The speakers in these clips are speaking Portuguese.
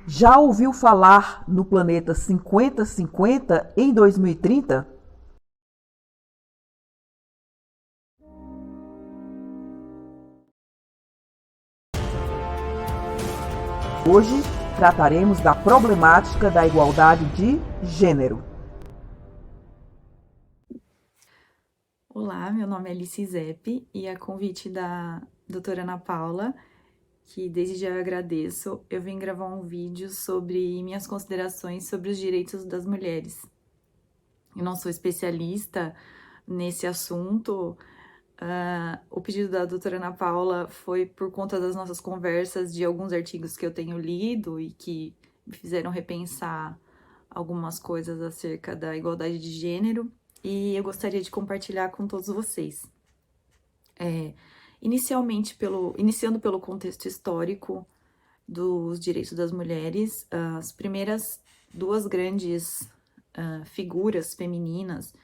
Já ouviu falar no planeta 50-50 em 2030? Hoje trataremos da problemática da igualdade de gênero. Olá, meu nome é Alice Zepp e a convite da doutora Ana Paula, que desde já eu agradeço, eu vim gravar um vídeo sobre minhas considerações sobre os direitos das mulheres. Eu não sou especialista nesse assunto. O pedido da doutora Ana Paula foi por conta das nossas conversas de alguns artigos que eu tenho lido e que me fizeram repensar algumas coisas acerca da igualdade de gênero, e eu gostaria de compartilhar com todos vocês. Iniciando pelo contexto histórico dos direitos das mulheres, as primeiras duas grandes figuras femininas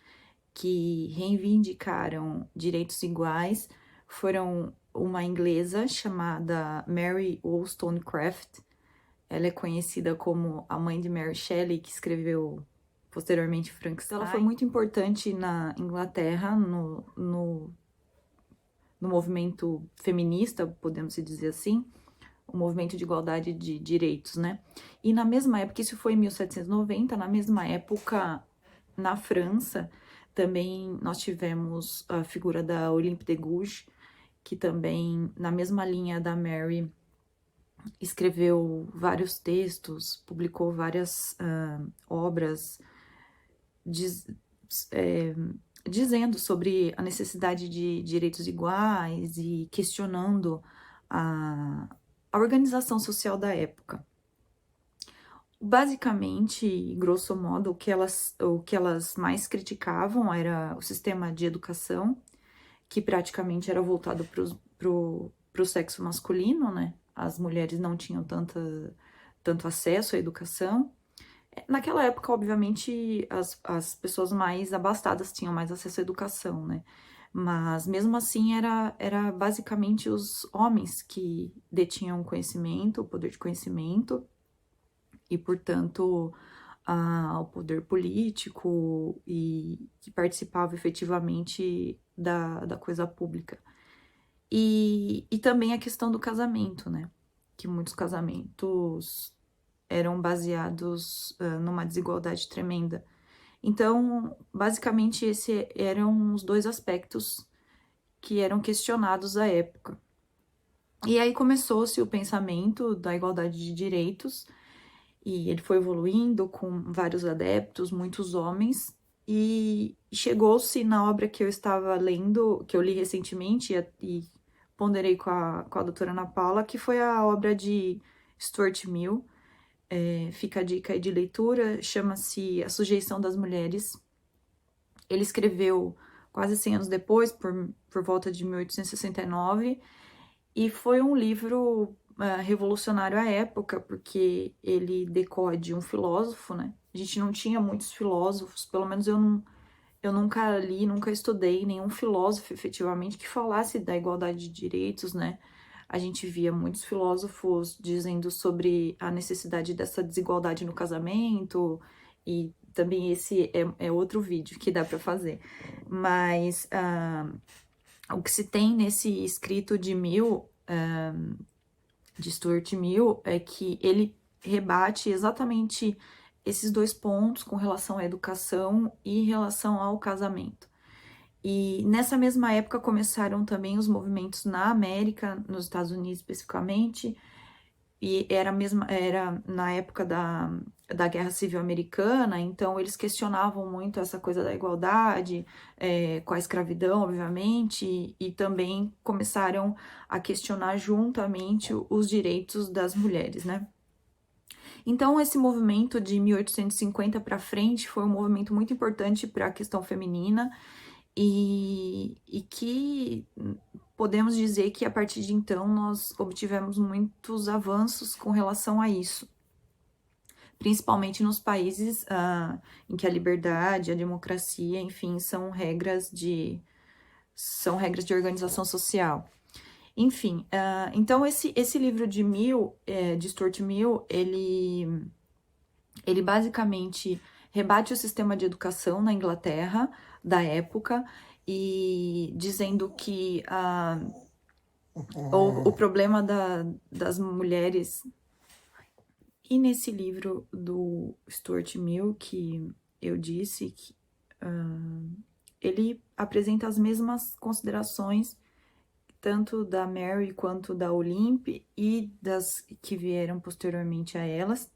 que reivindicaram direitos iguais foram uma inglesa chamada Mary Wollstonecraft. Ela é conhecida como a mãe de Mary Shelley, que escreveu posteriormente Frankenstein. Ela foi muito importante na Inglaterra, no movimento feminista, podemos dizer assim, o movimento de igualdade de direitos, né? E na mesma época, isso foi em 1790, na mesma época, na França, também nós tivemos a figura da Olympe de Gouges, que também, na mesma linha da Mary, escreveu vários textos, publicou várias obras, diz, é, dizendo sobre a necessidade de direitos iguais e questionando a organização social da época. Basicamente, grosso modo, o que elas mais criticavam era o sistema de educação, que praticamente era voltado para o sexo masculino, né? As mulheres não tinham tanto acesso à educação. Naquela época, obviamente, as pessoas mais abastadas tinham mais acesso à educação, né? Mas mesmo assim era basicamente os homens que detinham conhecimento, o poder de conhecimento, e, portanto, o poder político e que participava efetivamente da coisa pública. E também a questão do casamento, né? Que muitos casamentos eram baseados numa desigualdade tremenda. Então, basicamente, esses eram os dois aspectos que eram questionados à época. E aí começou-se o pensamento da igualdade de direitos, e ele foi evoluindo com vários adeptos, muitos homens, e chegou-se na obra que eu estava lendo, que eu li recentemente e ponderei com a doutora Ana Paula, que foi a obra de Stuart Mill. Fica a dica aí de leitura, chama-se A Sujeição das Mulheres. Ele escreveu quase 100 anos depois, por volta de 1869, e foi um livro revolucionário à época, porque ele decorre de um filósofo, né? A gente não tinha muitos filósofos, pelo menos eu nunca li, nunca estudei nenhum filósofo efetivamente que falasse da igualdade de direitos, né? A gente via muitos filósofos dizendo sobre a necessidade dessa desigualdade no casamento, e também esse é outro vídeo que dá para fazer. Mas o que se tem nesse escrito de Mill, de Stuart Mill, é que ele rebate exatamente esses dois pontos com relação à educação e em relação ao casamento. E nessa mesma época começaram também os movimentos na América, nos Estados Unidos especificamente, e era na época da Guerra Civil Americana, então eles questionavam muito essa coisa da igualdade, com a escravidão, obviamente, e também começaram a questionar juntamente os direitos das mulheres, né? Então, esse movimento de 1850 para frente foi um movimento muito importante para a questão feminina, e que podemos dizer que a partir de então nós obtivemos muitos avanços com relação a isso, principalmente nos países em que a liberdade, a democracia, enfim, são regras de organização social. Enfim, então esse livro de Mill, de Stuart Mill, ele basicamente rebate o sistema de educação na Inglaterra da época e dizendo que o problema das mulheres. E nesse livro do Stuart Mill, que eu disse, que, ele apresenta as mesmas considerações, tanto da Mary quanto da Olympe e das que vieram posteriormente a elas.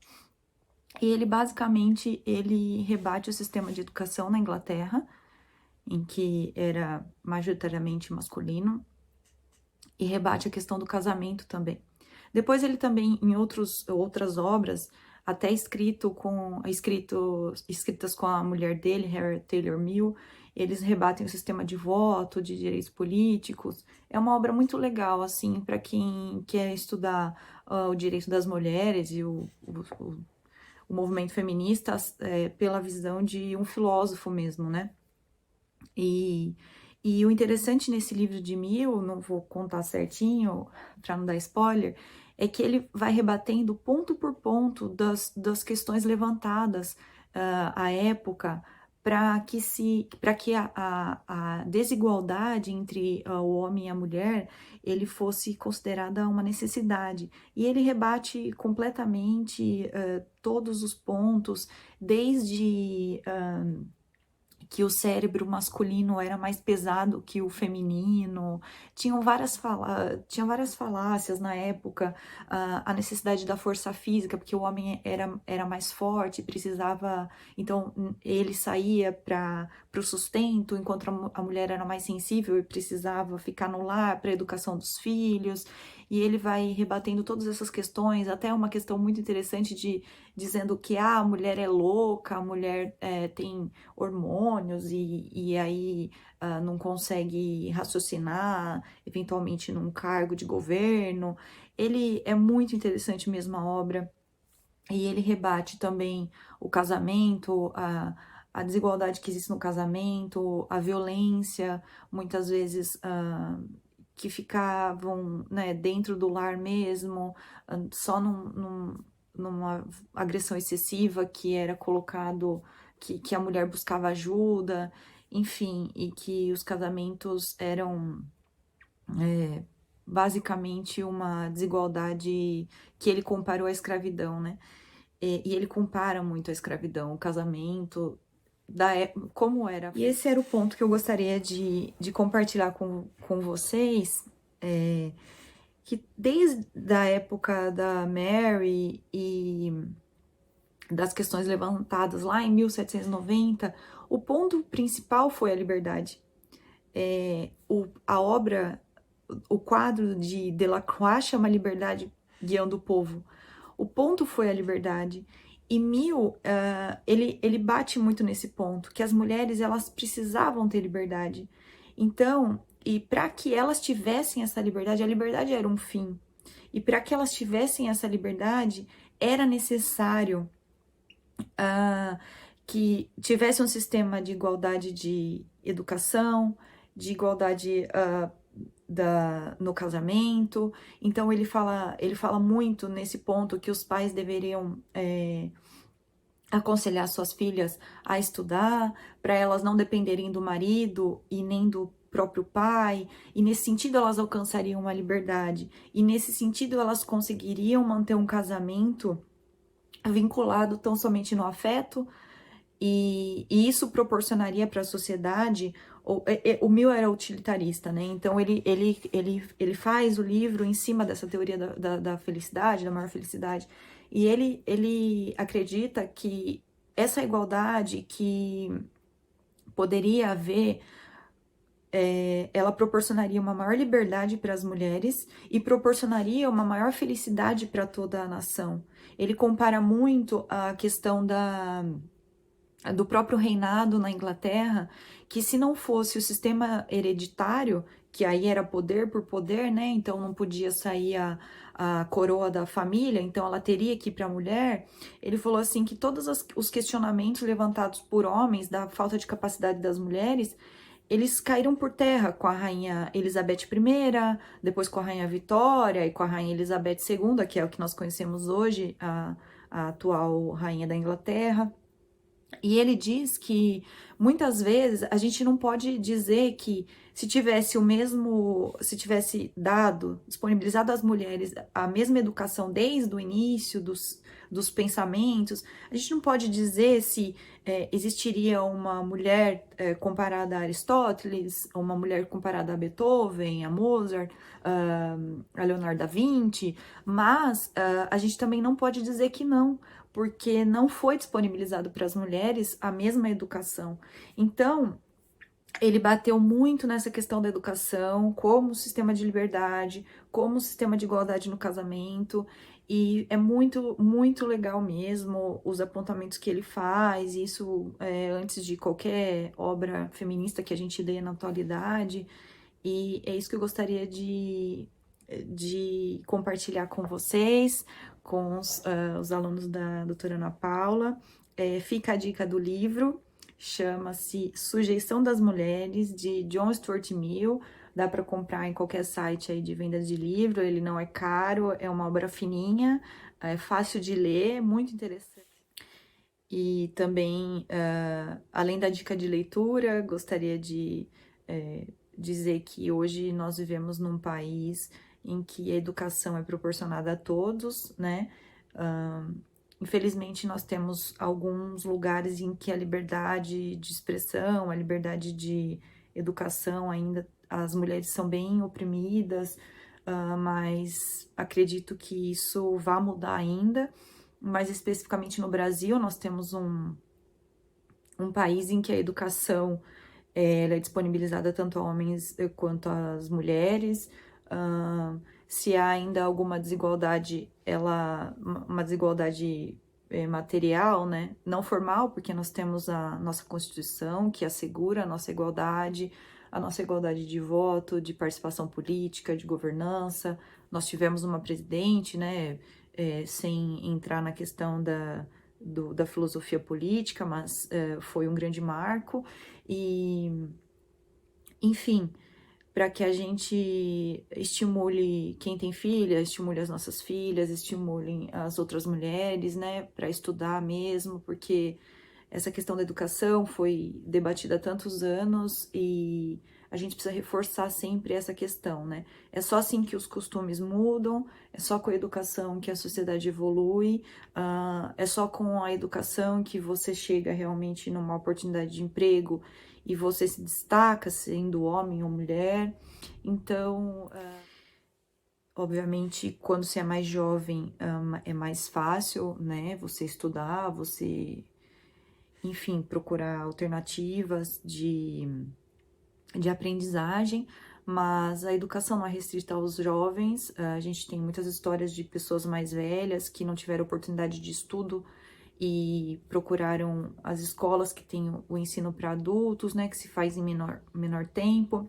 E ele basicamente ele rebate o sistema de educação na Inglaterra, em que era majoritariamente masculino, e rebate a questão do casamento também. Depois ele também, em outras obras, até escritas com a mulher dele, Harriet Taylor Mill, eles rebatem o sistema de voto, de direitos políticos. É uma obra muito legal, assim, para quem quer estudar o direito das mulheres e o movimento feminista pela visão de um filósofo mesmo, né? E o interessante nesse livro de Mill, não vou contar certinho para não dar spoiler, é que ele vai rebatendo ponto por ponto das questões levantadas à época para que a desigualdade entre o homem e a mulher ele fosse considerada uma necessidade. E ele rebate completamente todos os pontos, desde que o cérebro masculino era mais pesado que o feminino, tinha várias falácias na época, a necessidade da força física, porque o homem era mais forte, precisava, então ele saía para o sustento, enquanto a mulher era mais sensível e precisava ficar no lar para a educação dos filhos, e ele vai rebatendo todas essas questões, até uma questão muito interessante dizendo que a mulher é louca, a mulher tem hormônios e aí não consegue raciocinar, eventualmente num cargo de governo. Ele é muito interessante mesmo a obra, e ele rebate também o casamento, a desigualdade que existe no casamento, a violência, muitas vezes que ficavam, né, dentro do lar mesmo, só numa agressão excessiva que era colocado, que a mulher buscava ajuda, enfim, e que os casamentos eram basicamente uma desigualdade que ele comparou à escravidão, né? E ele compara muito a escravidão, o casamento, como era. E esse era o ponto que eu gostaria de compartilhar com vocês, que desde a época da Mary e das questões levantadas lá em 1790, o ponto principal foi a liberdade. A obra, o quadro de Delacroix chama Liberdade Guiando o Povo. O ponto foi a liberdade. E Mill, ele bate muito nesse ponto, que as mulheres, elas precisavam ter liberdade. Então, e para que elas tivessem essa liberdade, a liberdade era um fim. E para que elas tivessem essa liberdade, era necessário que tivesse um sistema de igualdade de educação, de igualdade no casamento. Então ele fala muito nesse ponto que os pais deveriam aconselhar suas filhas a estudar, para elas não dependerem do marido e nem do próprio pai, e nesse sentido elas alcançariam uma liberdade, e nesse sentido elas conseguiriam manter um casamento vinculado tão somente no afeto, e isso proporcionaria para a sociedade. O Mill era utilitarista, né? Então ele faz o livro em cima dessa teoria da felicidade, da maior felicidade, e ele acredita que essa igualdade que poderia haver, ela proporcionaria uma maior liberdade para as mulheres e proporcionaria uma maior felicidade para toda a nação. Ele compara muito a questão do próprio reinado na Inglaterra, que se não fosse o sistema hereditário, que aí era poder por poder, né? Então não podia sair a coroa da família, então ela teria que ir para a mulher. Ele falou assim que todos os questionamentos levantados por homens da falta de capacidade das mulheres, eles caíram por terra com a rainha Elizabeth I, depois com a rainha Vitória e com a rainha Elizabeth II, que é o que nós conhecemos hoje, a atual rainha da Inglaterra. E ele diz que muitas vezes a gente não pode dizer que se tivesse disponibilizado às mulheres a mesma educação desde o início dos pensamentos, a gente não pode dizer se existiria uma mulher comparada a Aristóteles, uma mulher comparada a Beethoven, a Mozart, a Leonardo da Vinci, mas a gente também não pode dizer que não, porque não foi disponibilizado para as mulheres a mesma educação. Então, ele bateu muito nessa questão da educação, como sistema de liberdade, como sistema de igualdade no casamento, e é muito, muito legal mesmo os apontamentos que ele faz, isso antes de qualquer obra feminista que a gente lê na atualidade, e é isso que eu gostaria de compartilhar com vocês, com os alunos da doutora Ana Paula. Fica a dica do livro, chama-se Sujeição das Mulheres, de John Stuart Mill. Dá para comprar em qualquer site aí de vendas de livro, ele não é caro, é uma obra fininha, é fácil de ler, muito interessante. E também, além da dica de leitura, gostaria de dizer que hoje nós vivemos num país em que a educação é proporcionada a todos, né? Infelizmente, nós temos alguns lugares em que a liberdade de expressão, a liberdade de educação ainda, as mulheres são bem oprimidas, mas acredito que isso vai mudar ainda. Mais especificamente no Brasil, nós temos um país em que a educação ela é disponibilizada tanto a homens quanto às mulheres. Se há ainda alguma desigualdade, uma desigualdade material, né? Não formal, porque nós temos a nossa Constituição, que assegura a nossa igualdade de voto, de participação política, de governança. Nós tivemos uma presidente, né? Sem entrar na questão da filosofia política, mas foi um grande marco. E, enfim, para que a gente estimule quem tem filha, estimule as nossas filhas, estimule as outras mulheres, né, para estudar mesmo, porque essa questão da educação foi debatida há tantos anos e a gente precisa reforçar sempre essa questão, né? É só assim que os costumes mudam, é só com a educação que a sociedade evolui, é só com a educação que você chega realmente numa oportunidade de emprego e você se destaca sendo homem ou mulher. Então, obviamente, quando você é mais jovem, é mais fácil, né? Você estudar, você, enfim, procurar alternativas de aprendizagem, mas a educação não é restrita aos jovens. A gente tem muitas histórias de pessoas mais velhas que não tiveram oportunidade de estudo e procuraram as escolas que têm o ensino para adultos, né, que se faz em menor tempo.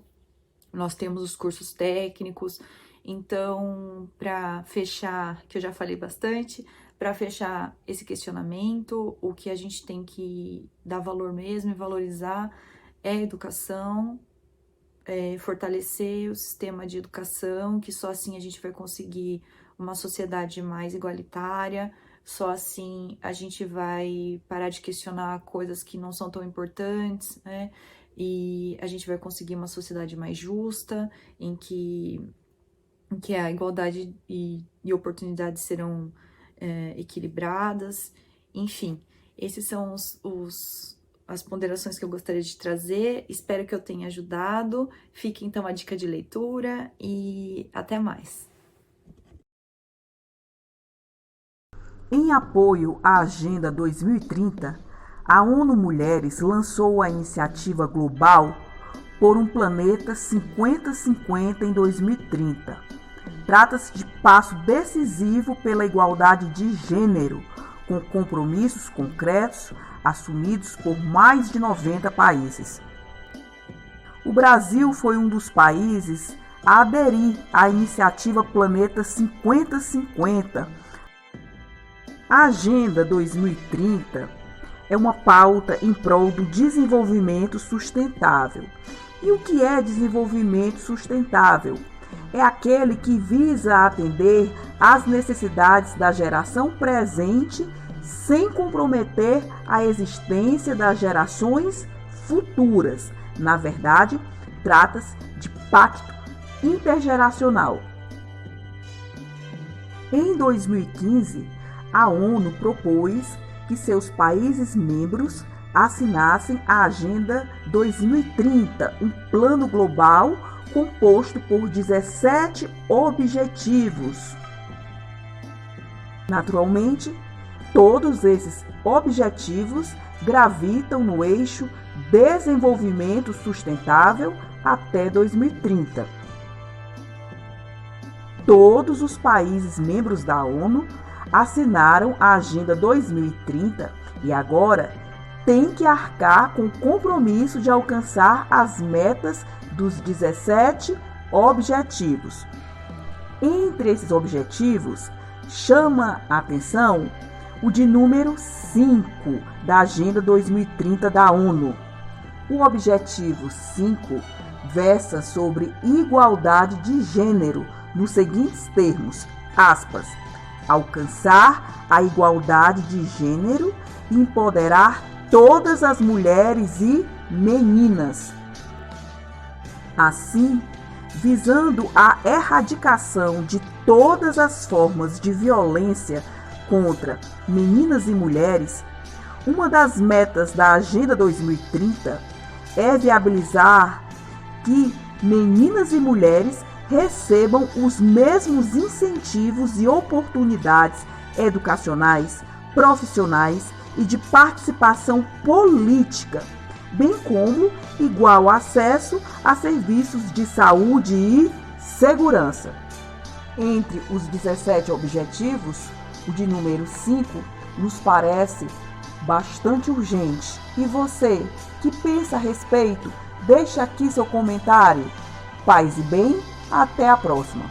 Nós temos os cursos técnicos. Então, para fechar, que eu já falei bastante, para fechar esse questionamento, o que a gente tem que dar valor mesmo e valorizar é a educação, fortalecer o sistema de educação, que só assim a gente vai conseguir uma sociedade mais igualitária, só assim a gente vai parar de questionar coisas que não são tão importantes, né? E a gente vai conseguir uma sociedade mais justa, em que a igualdade e oportunidades serão equilibradas. Enfim, esses são as ponderações que eu gostaria de trazer. Espero que eu tenha ajudado. Fique então a dica de leitura e até mais. Em apoio à Agenda 2030, a ONU Mulheres lançou a iniciativa global por um planeta 50-50 em 2030. Trata-se de passo decisivo pela igualdade de gênero, com compromissos concretos assumidos por mais de 90 países. O Brasil foi um dos países a aderir à iniciativa Planeta 50-50. A Agenda 2030 é uma pauta em prol do desenvolvimento sustentável E o que é desenvolvimento sustentável? É aquele que visa atender às necessidades da geração presente sem comprometer a existência das gerações futuras. Na verdade, trata-se de pacto intergeracional. Em 2015, a ONU propôs que seus países membros assinassem a Agenda 2030, um plano global composto por 17 objetivos. Naturalmente, todos esses objetivos gravitam no eixo desenvolvimento sustentável até 2030. Todos os países membros da ONU assinaram a Agenda 2030 e agora têm que arcar com o compromisso de alcançar as metas dos 17 objetivos. Entre esses objetivos, chama a atenção o de número 5 da Agenda 2030 da ONU. O objetivo 5 versa sobre igualdade de gênero nos seguintes termos, aspas, alcançar a igualdade de gênero e empoderar todas as mulheres e meninas. Assim, visando a erradicação de todas as formas de violência contra meninas e mulheres, uma das metas da Agenda 2030 é viabilizar que meninas e mulheres recebam os mesmos incentivos e oportunidades educacionais, profissionais e de participação política, bem como igual acesso a serviços de saúde e segurança. Entre os 17 objetivos, o de número 5 nos parece bastante urgente. E você, que pensa a respeito, deixa aqui seu comentário. Paz e bem, até a próxima!